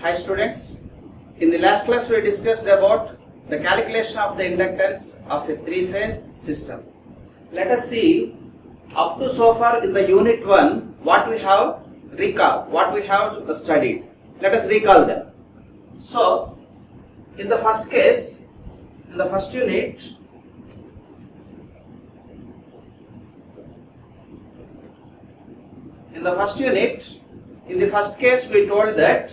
Hi students, in the last class we discussed about the calculation of the inductance of a three-phase system. Let us see up to so far in the unit 1 what we have studied. Let us recall them. So in the first case, in the first unit, in the first case we told that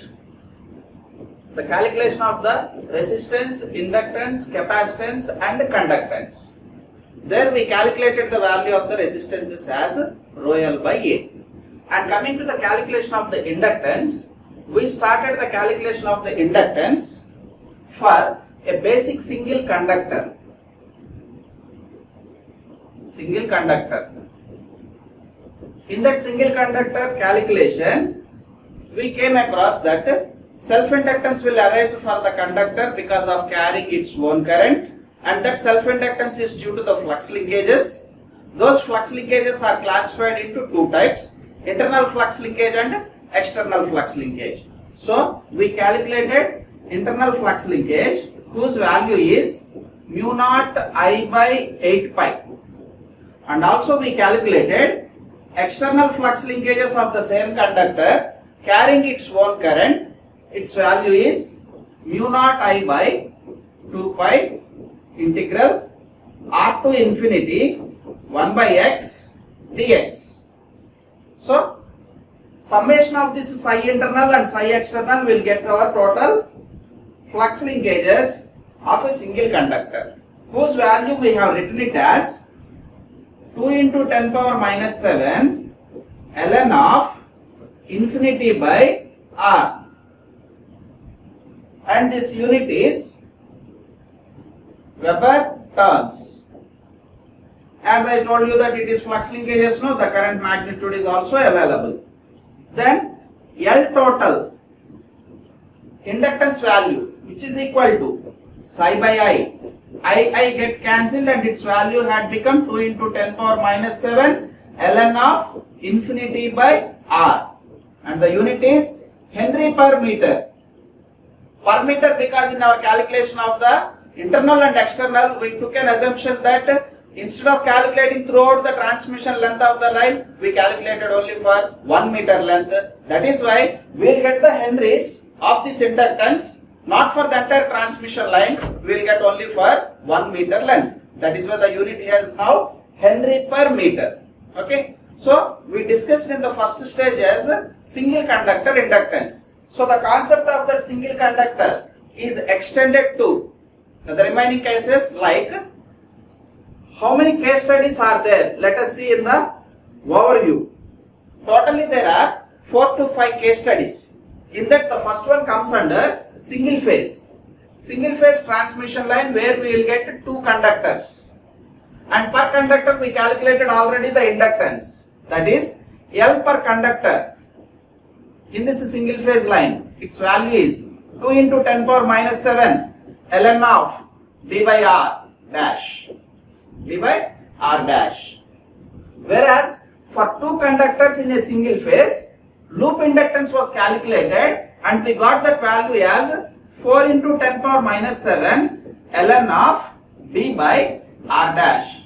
the calculation of the resistance, inductance, capacitance and conductance. There we calculated the value of the resistances as rho L by A. And coming to the calculation of the inductance, we started the calculation of the inductance for a basic single conductor. In that single conductor calculation, we came across that self-inductance will arise for the conductor because of carrying its own current, and that self-inductance is due to the flux linkages. Those flux linkages are classified into two types, internal flux linkage and external flux linkage. So we calculated internal flux linkage whose value is mu naught I by 8 pi, and also we calculated external flux linkages of the same conductor carrying its own current. Its value is mu naught I by 2 pi integral r to infinity 1 by x dx. So summation of this psi internal and psi external will get our total flux linkages of a single conductor, whose value we have written it as 2 into 10 power minus 7 ln of infinity by r, and this unit is Weber turns. As I told you that it is flux linkages, no, the current magnitude is also available. Then L total inductance value, which is equal to psi by I get cancelled and its value had become 2 into 10 power minus 7 ln of infinity by r, and the unit is Henry per meter. Per meter, because in our calculation of the internal and external we took an assumption that instead of calculating throughout the transmission length of the line, we calculated only for 1 meter length. That is why we will get the henries of this inductance not for the entire transmission line, we will get only for 1 meter length. That is why the unit is now Henry per meter. Okay. So we discussed in the first stage as single conductor inductance. So the concept of that single conductor is extended to the remaining cases. Like, how many case studies are there? Let us see in the overview. Totally there are 4 to 5 case studies. In that the first one comes under single phase transmission line, where we will get 2 conductors, and per conductor we calculated already the inductance, that is L per conductor. In this single phase line, its value is 2 into 10 power minus 7 ln of d by r dash. Whereas for 2 conductors in a single phase, loop inductance was calculated and we got that value as 4 into 10 power minus 7 ln of d by r dash.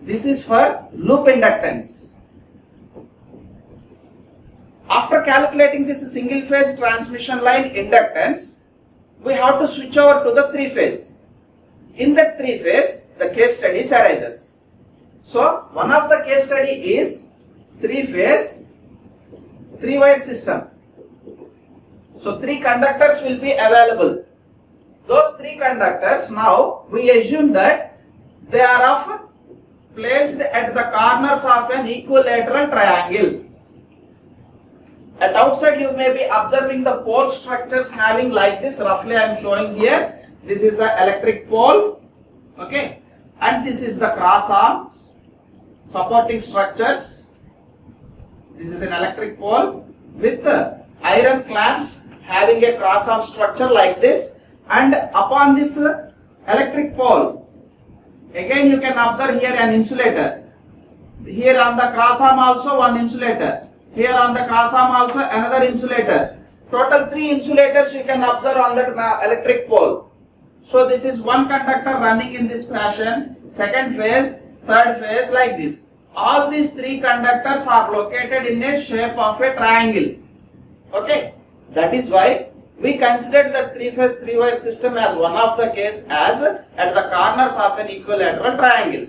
This is for loop inductance. After calculating this single phase transmission line inductance, we have to switch over to the 3 phase. In that 3 phase, the case studies arises. So one of the case study is 3 phase 3 wire system. So 3 conductors will be available. Those 3 conductors, now we assume that they are placed at the corners of an equilateral triangle. At outside you may be observing the pole structures having like this, roughly I am showing here. This is the electric pole, okay, and this is the cross arms supporting structures. This is an electric pole with iron clamps having a cross arm structure like this, and upon this electric pole, again you can observe here an insulator. Here on the cross arm also one insulator. Here on the cross arm also another insulator. Total 3 insulators you can observe on that electric pole. So this is one conductor running in this fashion, second phase, third phase, like this. All these 3 conductors are located in a shape of a triangle. Okay, that is why we considered the 3-phase 3-wire system as one of the case as at the corners of an equilateral triangle.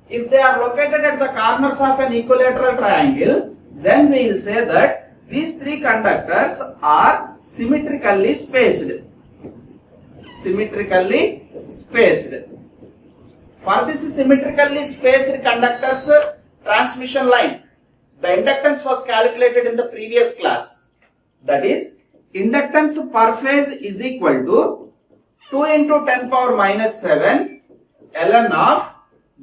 If they are located at the corners of an equilateral triangle, then we will say that these 3 conductors are symmetrically spaced. Symmetrically spaced. For this symmetrically spaced conductors transmission line, the inductance was calculated in the previous class. That is, inductance per phase is equal to 2 into 10 power minus 7 ln of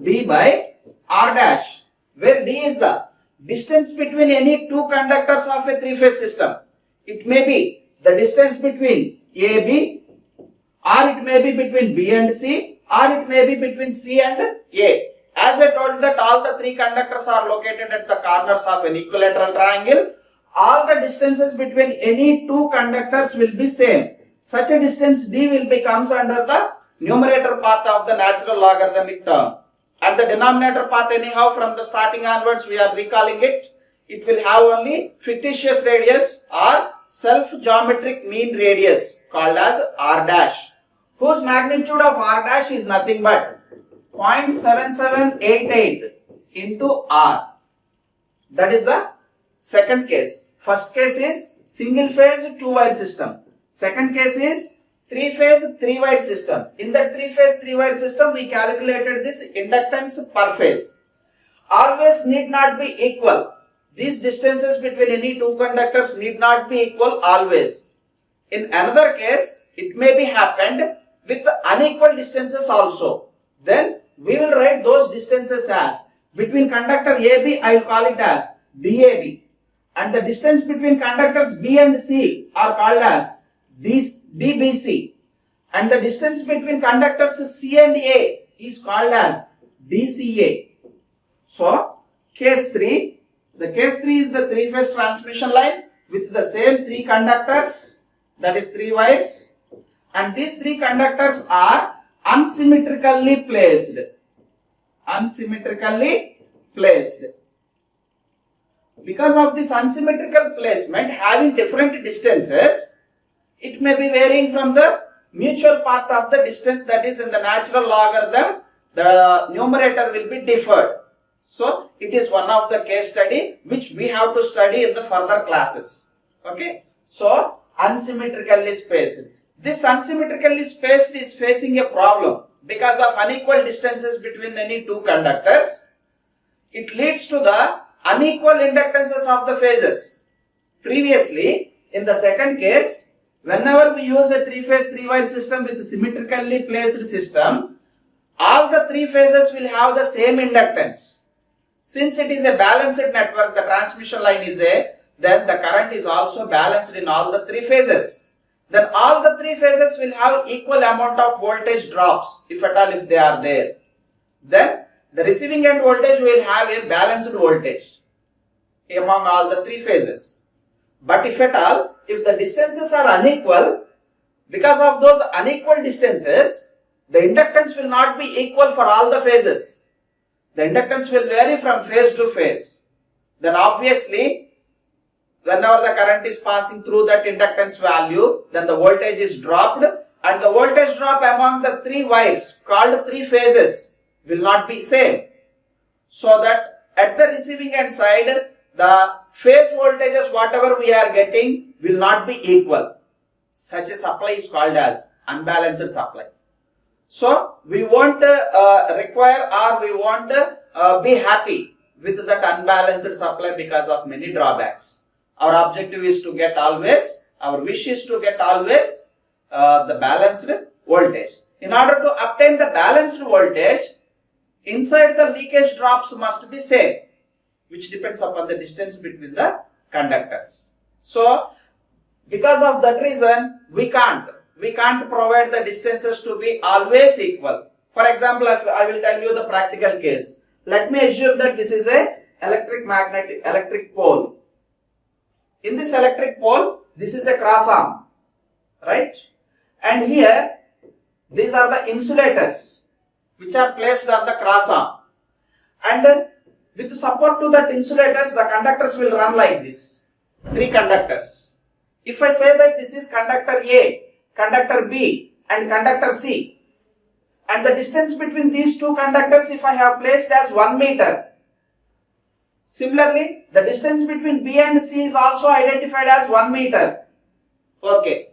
d by r dash, where d is the distance between any 2 conductors of a 3-phase system. It may be the distance between AB, or it may be between B and C, or it may be between C and A. As I told that all the 3 conductors are located at the corners of an equilateral triangle, all the distances between any 2 conductors will be same. Such a distance d will becomes under the numerator part of the natural logarithmic term. At the denominator part anyhow, from the starting onwards we are recalling it. It will have only fictitious radius or self-geometric mean radius called as r dash, whose magnitude of r dash is nothing but 0.7788 into r. That is the second case. First case is single phase 2-wire system. Second case is 3-phase 3-wire system. In that 3-phase 3-wire system, we calculated this inductance per phase. Always need not be equal. These distances between any 2 conductors need not be equal always. In another case, it may be happened with unequal distances also. Then we will write those distances as, between conductor AB, I will call it as DAB. And the distance between conductors B and C are called as DBC. And the distance between conductors C and A is called as DCA. So, case 3. The case 3 is the 3-phase transmission line with the same 3 conductors, that is 3 wires. And these 3 conductors are unsymmetrically placed. Unsymmetrically placed. Because of this unsymmetrical placement having different distances, it may be varying from the mutual part of the distance, that is in the natural logarithm, the numerator will be differed. So, it is one of the case study which we have to study in the further classes. Okay. So, unsymmetrically spaced. This unsymmetrically spaced is facing a problem because of unequal distances between any 2 conductors. It leads to the unequal inductances of the phases. Previously, in the second case, whenever we use a 3-phase 3-wire system with a symmetrically placed system, all the 3 phases will have the same inductance. Since it is a balanced network, the transmission line is A, then the current is also balanced in all the 3 phases. Then all the 3 phases will have equal amount of voltage drops, if at all if they are there. Then the receiving end voltage will have a balanced voltage among all the 3 phases. But if at all, if the distances are unequal, because of those unequal distances, the inductance will not be equal for all the phases. The inductance will vary from phase to phase. Then obviously, whenever the current is passing through that inductance value, then the voltage is dropped, and the voltage drop among the 3 wires called 3 phases will not be same. So that at the receiving end side, the phase voltages whatever we are getting will not be equal. Such a supply is called as unbalanced supply. So we won't require or we won't be happy with that unbalanced supply because of many drawbacks. Our objective is to get always, our wish is to get always the balanced voltage. In order to obtain the balanced voltage, inside the leakage drops must be same, which depends upon the distance between the conductors. So, because of that reason, we can't provide the distances to be always equal. For example, I will tell you the practical case. Let me assume that this is a electric pole. In this electric pole, this is a cross arm, right? And here, these are the insulators which are placed on the cross arm. And with support to that insulators, the conductors will run like this. 3 conductors. If I say that this is conductor A, conductor B and conductor C, and the distance between these 2 conductors if I have placed as 1 meter. Similarly, the distance between B and C is also identified as 1 meter. Okay.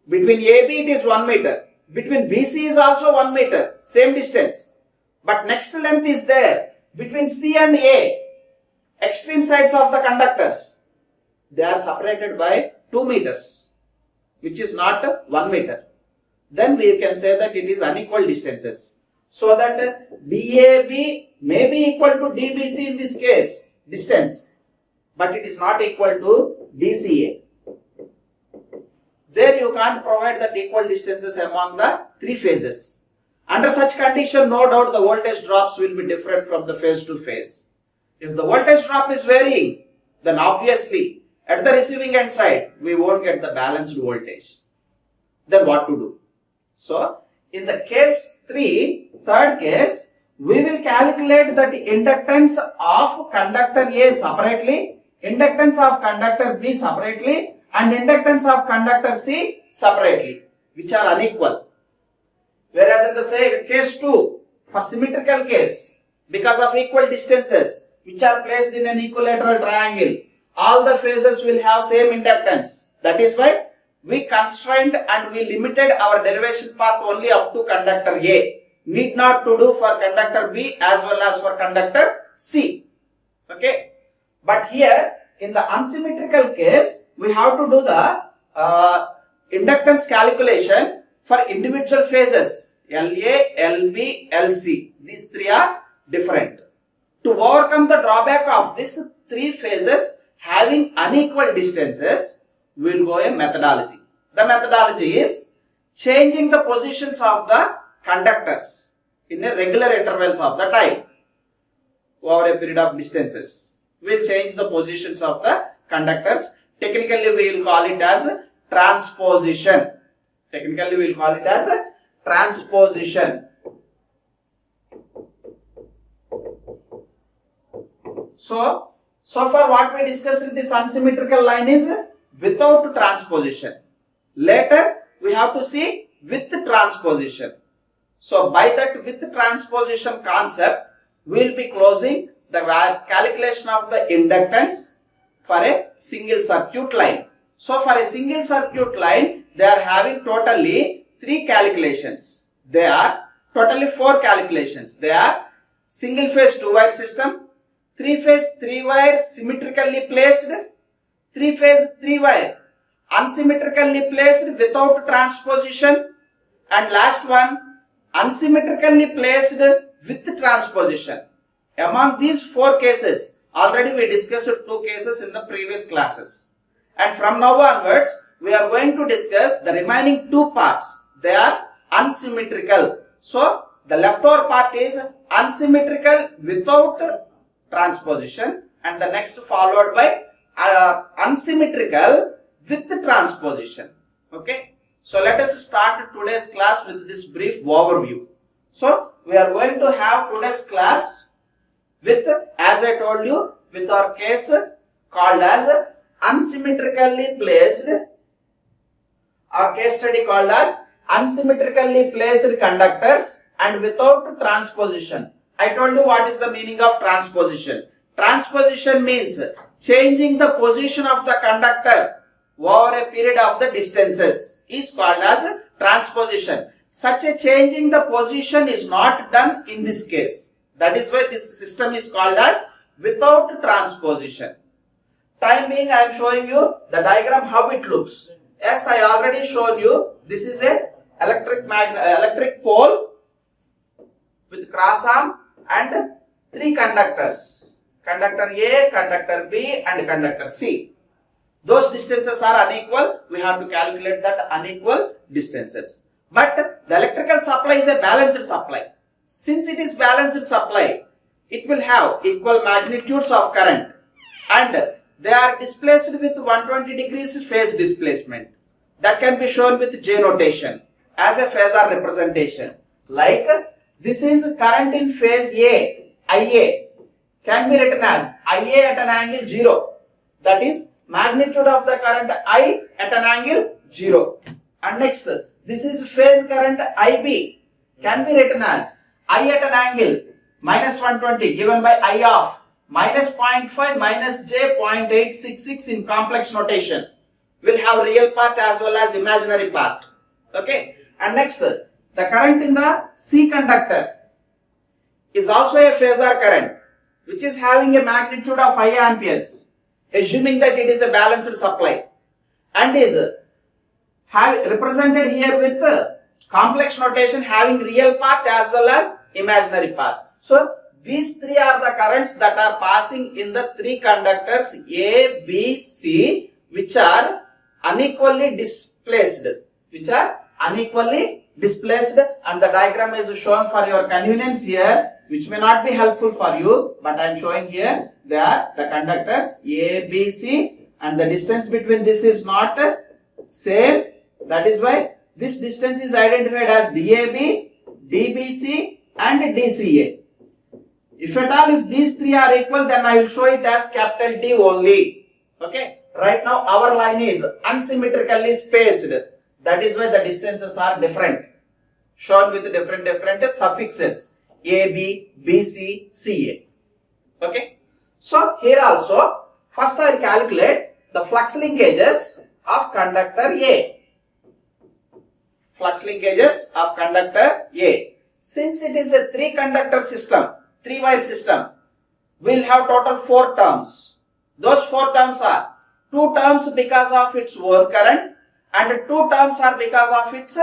Between AB it is 1 meter. Between BC is also 1 meter. Same distance. But next length is there. Between C and A, extreme sides of the conductors, they are separated by 2 meters, which is not 1 meter. Then we can say that it is unequal distances. So that DAB may be equal to DBC in this case, distance, but it is not equal to DCA. There you can't provide that equal distances among the 3 phases. Under such condition, no doubt the voltage drops will be different from the phase to phase. If the voltage drop is varying, then obviously at the receiving end side, we won't get the balanced voltage. Then what to do? So, in the case 3, third case, we will calculate the inductance of conductor A separately, inductance of conductor B separately, and inductance of conductor C separately, which are unequal. Whereas in the case 2, for symmetrical case, because of equal distances which are placed in an equilateral triangle, all the phases will have same inductance. That is why we constrained and we limited our derivation path only up to conductor A. Need not to do for conductor B as well as for conductor C. Okay. But here in the unsymmetrical case, we have to do the inductance calculation for individual phases LA, LB, LC. These 3 are different. To overcome the drawback of these 3 phases having unequal distances, we will go a methodology. The methodology is changing the positions of the conductors in a regular intervals of the time over a period of distances. We will change the positions of the conductors. Technically, we will call it as transposition. Technically, we will call it as transposition. So far what we discussed in this unsymmetrical line is without transposition. Later, we have to see with transposition. So, by that with transposition concept, we will be closing the calculation of the inductance for a single circuit line. So, for a single circuit line, they are having totally 3 calculations. They are totally 4 calculations. They are single phase 2-wire system, 3-phase 3-wire symmetrically placed, 3-phase 3-wire unsymmetrically placed without transposition, and last one unsymmetrically placed with transposition. Among these 4 cases, already we discussed 2 cases in the previous classes, and from now onwards we are going to discuss the remaining 2 parts. They are unsymmetrical. So the leftover part is unsymmetrical without transposition, and the next followed by unsymmetrical with transposition. Okay. So let us start today's class with this brief overview. So we are going to have today's class with, as I told you, with our case called as unsymmetrically placed, our case study called as unsymmetrically placed conductors and without transposition. I told you what is the meaning of transposition. Transposition means changing the position of the conductor over a period of the distances is called as transposition. Such a changing the position is not done in this case. That is why this system is called as without transposition. Time being, I am showing you the diagram how it looks. Yes, I already shown you. This is a electric pole with cross arm and 3 conductors. Conductor A, conductor B and conductor C. Those distances are unequal. We have to calculate that unequal distances. But the electrical supply is a balanced supply. Since it is balanced supply, it will have equal magnitudes of current, and they are displaced with 120 degrees phase displacement. That can be shown with J notation as a phasor representation. Like this is current in phase A, IA, can be written as IA at an angle 0. That is magnitude of the current I at an angle 0. And next, this is phase current IB, can be written as I at an angle minus 120 given by I of minus 0.5 minus J 0.866 in complex notation. Will have real part as well as imaginary part. Okay. And next, the current in the C conductor is also a phasor current which is having a magnitude of 5 amperes, assuming that it is a balanced supply, and is represented here with complex notation having real part as well as imaginary part. So these three are the currents that are passing in the three conductors A, B, C, which are unequally displaced, and the diagram is shown for your convenience here, which may not be helpful for you, but I am showing here. They are the conductors A, B, C, and the distance between this is not same. That is why this distance is identified as DAB, DBC, and DCA. If at all, if these three are equal, then I will show it as capital D only. Okay. Right now our line is unsymmetrically spaced. That is why the distances are different, shown with different suffixes AB, BC, CA. Okay. So here also, first I will calculate the flux linkages of conductor A. Flux linkages of conductor A. Since it is a 3-conductor system, 3-wire system, we will have total 4 terms. Those 4 terms are 2 terms because of its own current and 2 terms are because of its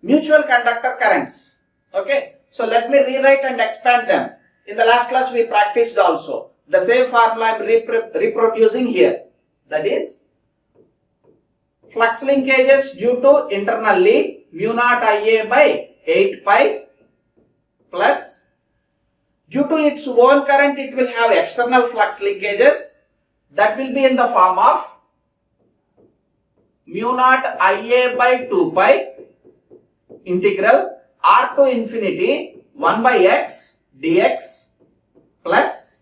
mutual conductor currents. Okay. So let me rewrite and expand them. In the last class we practiced also. The same formula I am reproducing here. That is, flux linkages due to internally mu naught Ia by 8 pi plus due to its own current it will have external flux linkages that will be in the form of mu naught Ia by 2 pi integral r to infinity 1 by x dx plus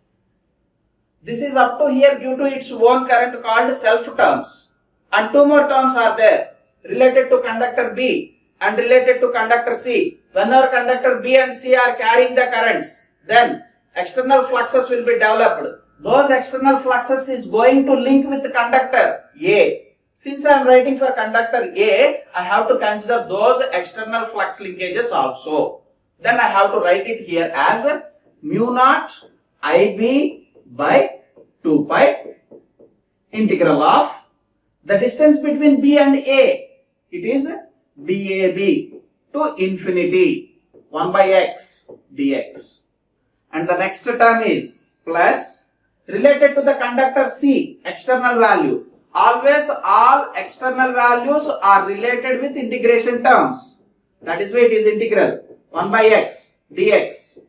this is up to here due to its own current called self terms, and 2 more terms are there related to conductor B and related to conductor C. Whenever conductor B and C are carrying the currents, then external fluxes will be developed. Those external fluxes is going to link with the conductor A. Since I am writing for conductor A, I have to consider those external flux linkages also. Then I have to write it here as mu naught Ib by 2 pi integral of the distance between B and A. It is DAB to infinity 1 by x dx. And the next term is plus related to the conductor C, external value. Always all external values are related with integration terms. That is why it is integral 1 by x dx.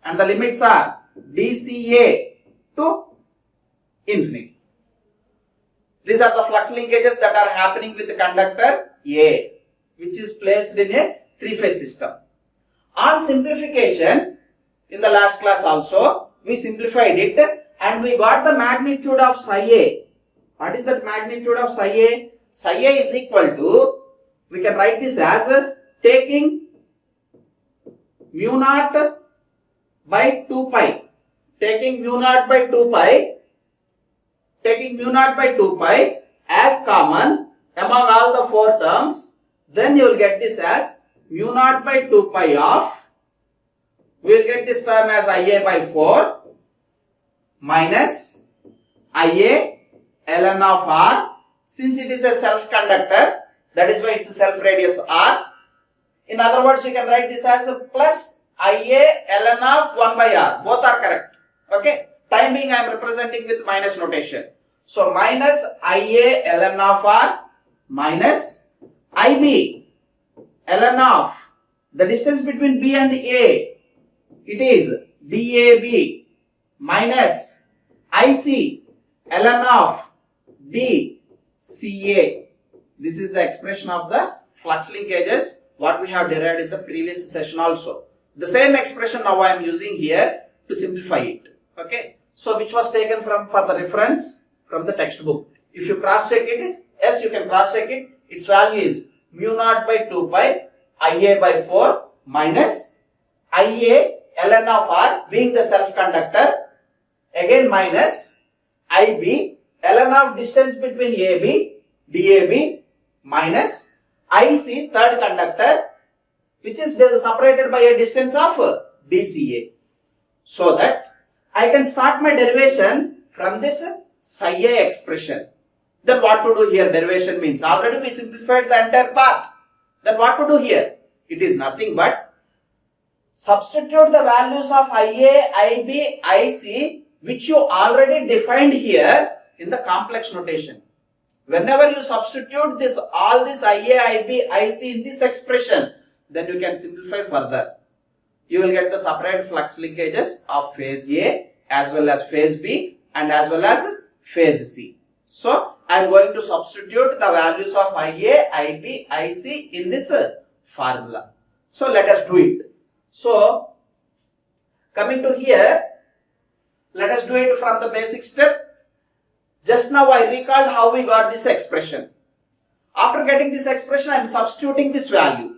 And the limits are dCA to infinity. These are the flux linkages that are happening with the conductor A, which is placed in a 3-phase system. On simplification, in the last class also, we simplified it and we got the magnitude of psi A. What is that magnitude of psi A? Psi A is equal to, we can write this as taking mu naught by 2 pi. Taking mu naught by 2 pi as common among all the 4 terms, then you will get this as mu naught by 2 pi of, we will get this term as Ia by 4 minus Ia ln of r. Since it is a self conductor, that is why it's a self radius r. In other words, you can write this as a plus Ia ln of 1 by r. Both are correct. Okay. Time being I am representing with minus notation. So minus Ia ln of r minus Ib ln of the distance between B and A. It is DAB minus IC ln of dCA. This is the expression of the flux linkages what we have derived in the previous session also. The same expression now I am using here to simplify it. Okay. So which was taken from for the reference from the textbook. If you cross check it, yes, you can cross check it. Its value is mu naught by 2 pi Ia by 4 minus Ia ln of R being the self conductor, again minus Ib ln of distance between AB DAB minus IC third conductor, which is separated by a distance of DCA. So that I can start my derivation from this psi A expression. Then what to do here? Derivation means already we simplified the entire part. Then what to do here? It is nothing but substitute the values of Ia, Ib, Ic which you already defined here in the complex notation. Whenever you substitute this all this Ia, Ib, Ic in this expression, then you can simplify further. You will get the separate flux linkages of phase A as well as phase B and as well as phase C. So I am going to substitute the values of Ia, Ib, Ic in this formula. So let us do it. So coming to here, let us do it from the basic step. Just now I recalled how we got this expression. After getting this expression, I am substituting this value.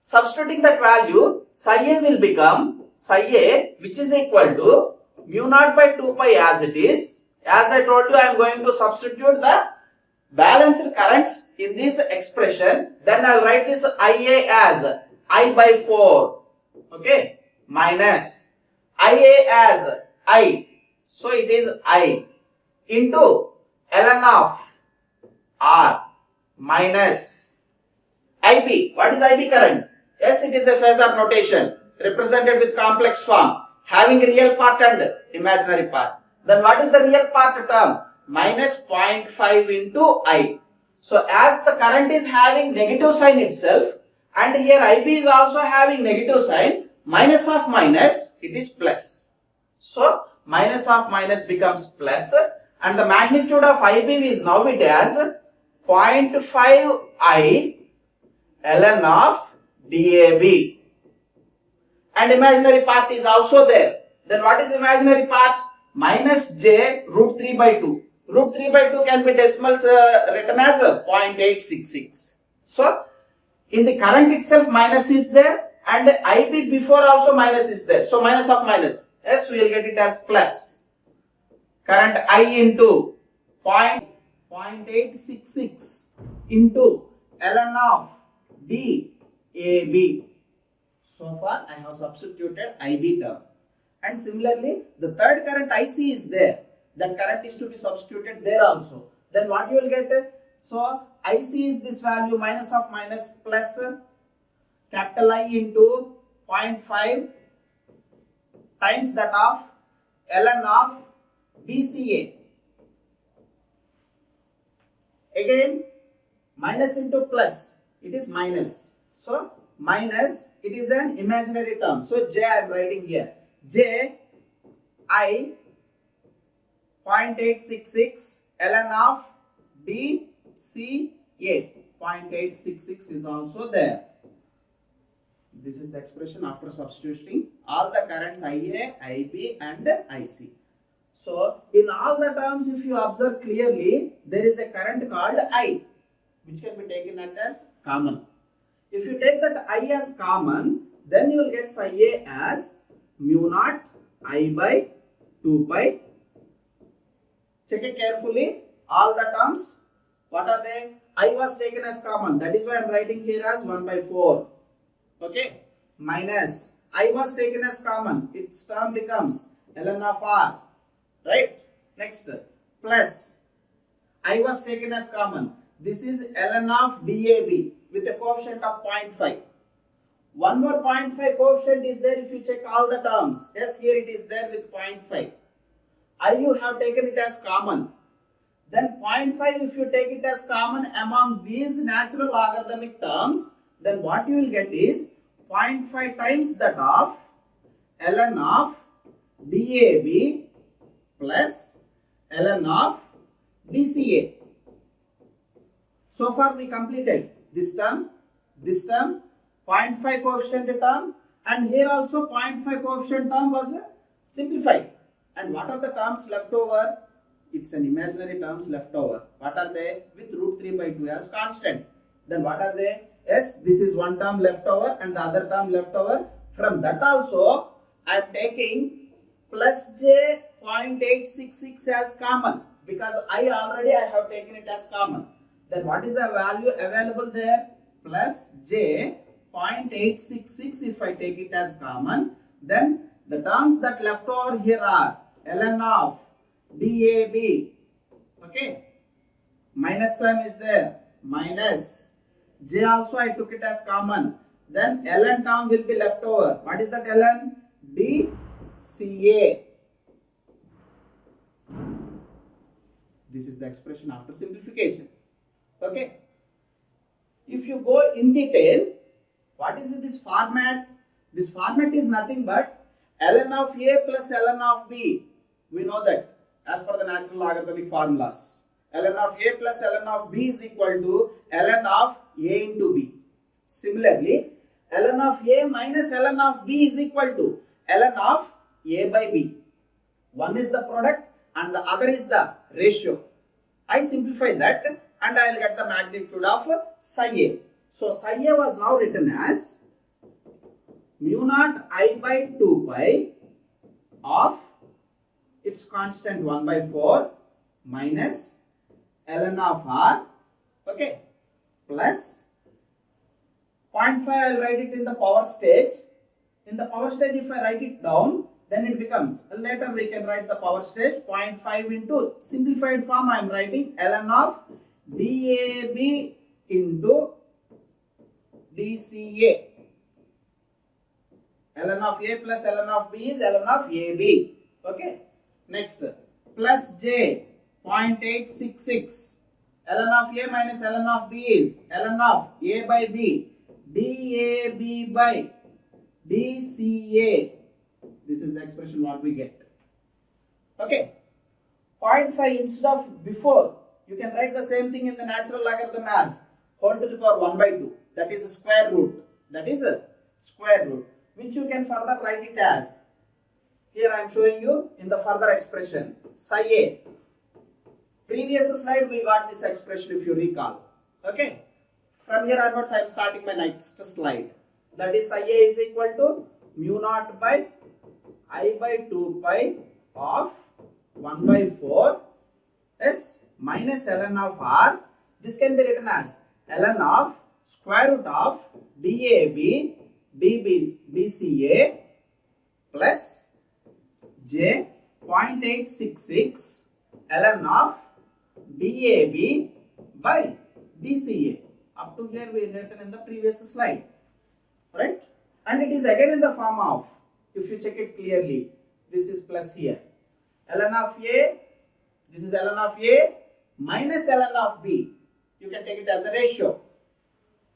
Substituting that value, psi A will become psi A, which is equal to mu naught by 2 pi as it is. As I told you, I am going to substitute the balanced currents in this expression. Then I will write this Ia as I by 4. Okay. Minus Ia as I. So it is I into ln of R minus Ib. What is Ib current? Yes, it is a phasor notation represented with complex form having real part and imaginary part. Then what is the real part term? Minus 0.5 into I. So as the current is having negative sign itself and here Ib is also having negative sign, minus of minus, it is plus. So minus of minus becomes plus and the magnitude of Ib is now it as 0.5 I ln of DAB. And imaginary part is also there. Then what is imaginary part? Minus j root 3 by 2. Root 3 by 2 can be decimals written as 0.866. So in the current itself minus is there and Ib before also minus is there. So minus of minus. Yes, we will get it as plus. Current I into 0.866 into ln of DAB. So far I have substituted Ib term. And similarly, the third current IC is there. That current is to be substituted there also. Then what you will get? So IC is this value minus of minus plus capital I into 0.5 times that of ln of DCA. Again minus into plus, it is minus. So minus, it is an imaginary term. So J I am writing here. J I 0.866 ln of DCA. 0.866 is also there. This is the expression after substituting all the currents Ia, Ib and Ic. So in all the terms, if you observe clearly, there is a current called I, which can be taken as common. If you take that I as common, then you will get psi A as mu naught I by 2 pi. Check it carefully. All the terms, what are they? I was taken as common. That is why I am writing here as 1 by 4. Okay. Minus I was taken as common. Its term becomes ln of R. Right. Next. Plus I was taken as common. This is ln of DAB with a coefficient of 0.5. One more 0.5 coefficient is there if you check all the terms. Yes, here it is there with 0.5. I you have taken it as common. Then 0.5 if you take it as common among these natural logarithmic terms, then what you will get is 0.5 times that of ln of DAB plus ln of DCA. So far we completed this term, 0.5 coefficient term, and here also 0.5 coefficient term was simplified. And what are the terms left over? It's an imaginary terms left over. What are they? With root 3 by 2 as constant. Then what are they? Yes, this is one term left over and the other term left over. From that also, I am taking plus j 0.866 as common because I have taken it as common. Then what is the value available there? Plus j 0.866 if I take it as common. Then the terms that left over here are ln of DAB. Okay. Minus term is there. Minus j also I took it as common. Then ln term will be left over. What is that ln? DCA. This is the expression after simplification. Okay. If you go in detail, what is this format? This format is nothing but ln of A plus ln of B. We know that as per the natural logarithmic formulas. ln of A plus ln of B is equal to ln of A into B. Similarly, ln of A minus ln of B is equal to ln of A by B. One is the product and the other is the ratio. I simplify that and I will get the magnitude of psi A. So psi A was now written as mu naught I by 2 pi of its constant 1 by 4 minus ln of R, okay, plus 0.5 I will write it in the power stage. In the power stage if I write it down, then it becomes, later we can write the power stage 0.5 into simplified form I am writing ln of DAB into DCA. ln of A plus ln of B is ln of AB. Okay. Next, plus j 0.866. ln of A minus ln of B is ln of A by B. DAB by DCA. This is the expression what we get. Okay. 0.5 instead of before, you can write the same thing in the natural logarithm as whole to the power 1 by 2. That is a square root. That is a square root, which you can further write it as. Here I am showing you in the further expression. Psi A. Previous slide we got this expression if you recall. Okay. From here onwards I am starting my next slide. That is psi A is equal to mu naught by I by 2 pi of 1 by 4 s minus ln of R. This can be written as ln of square root of DAB DCA plus j 0.866 ln of DAB by DCA. Up to here we written in the previous slide, right? And it is again in the form of, if you check it clearly, this is plus here. ln of A, this is ln of A minus ln of B. You can take it as a ratio.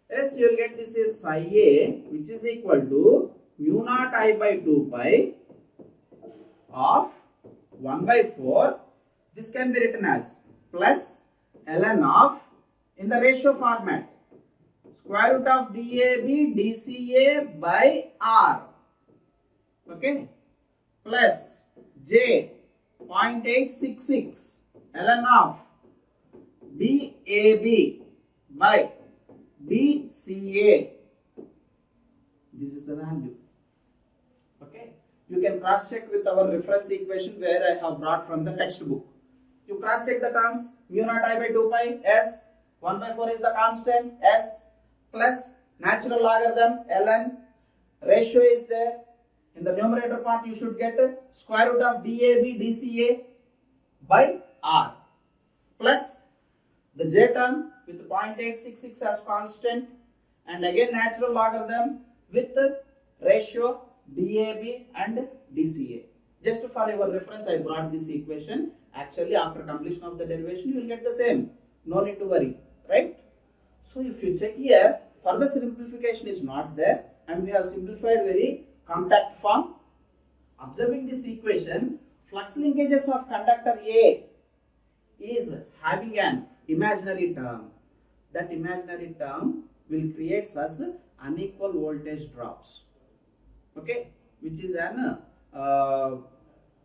Yes, you will get this is psi A, which is equal to mu naught I by 2 pi of 1 by 4. This can be written as plus ln of, in the ratio format, square root of DAB DCA by R. Okay. Plus j 0.866 ln of DAB by DCA. This is the value. Okay. You can cross check with our reference equation where I have brought from the textbook. You cross check the terms. Mu naught I by 2 pi s, 1 by 4 is the constant s, plus natural logarithm ln, ratio is there. In the numerator part you should get square root of DAB DCA by R plus the j term with 0.866 as constant, and again natural logarithm with the ratio DAB and DCA. Just for your reference I brought this equation. Actually after completion of the derivation you will get the same. No need to worry, right? So if you check here, further simplification is not there and we have simplified very compact form. Observing this equation, flux linkages of conductor A is having an imaginary term. That imaginary term will create us unequal voltage drops. Okay, which is an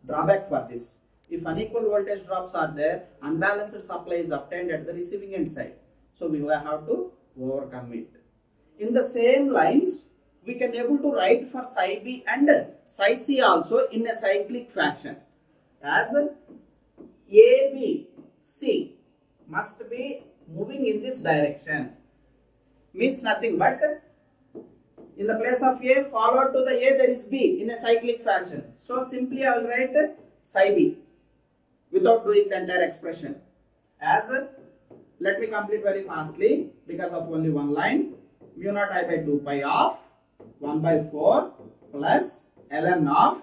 drawback for this. If unequal voltage drops are there, unbalanced supply is obtained at the receiving end side. So we have to overcome it. In the same lines, we can able to write for psi B and psi C also in a cyclic fashion. As A, B, C must be moving in this direction. Means nothing but in the place of A, followed to the A there is B in a cyclic fashion. So simply I will write psi B without doing the entire expression. As let me complete very fastly because of only one line. Mu naught I by 2 pi of 1 by 4 plus ln of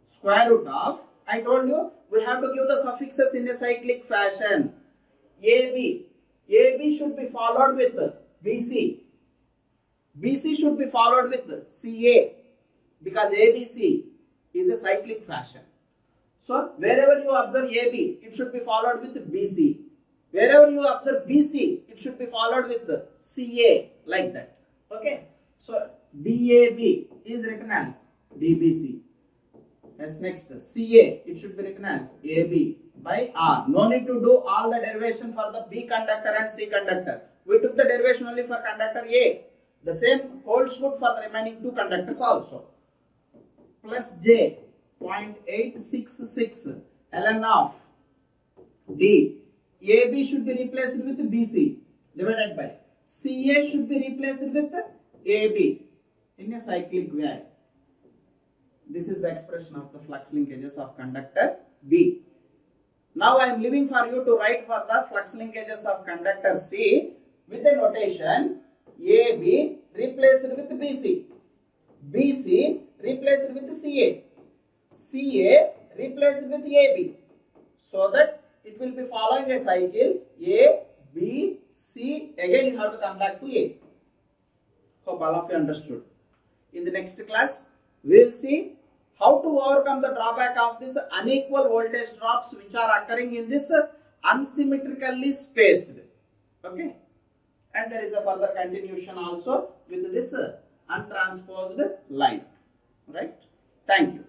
square root of, I told you we have to give the suffixes in a cyclic fashion. AB should be followed with BC. BC should be followed with CA because ABC is a cyclic fashion. So wherever you observe AB, it should be followed with BC. Wherever you observe BC, it should be followed with CA, like that. Okay. So DAB is written as DBC. Yes, next CA, it should be written as AB by R. No need to do all the derivation for the B conductor and C conductor. We took the derivation only for conductor A. The same holds good for the remaining two conductors also. Plus J 0.866 ln of D. AB should be replaced with BC divided by CA should be replaced with AB in a cyclic way. This is the expression of the flux linkages of conductor B. Now I am leaving for you to write for the flux linkages of conductor C with a notation AB replaced with BC, BC replaced with CA, CA replaced with AB, so that it will be following a cycle A, B, C, again you have to come back to A. Hope all of you understood. In the next class, we will see how to overcome the drawback of this unequal voltage drops which are occurring in this unsymmetrically spaced. Okay. And there is a further continuation also with this untransposed line. Right. Thank you.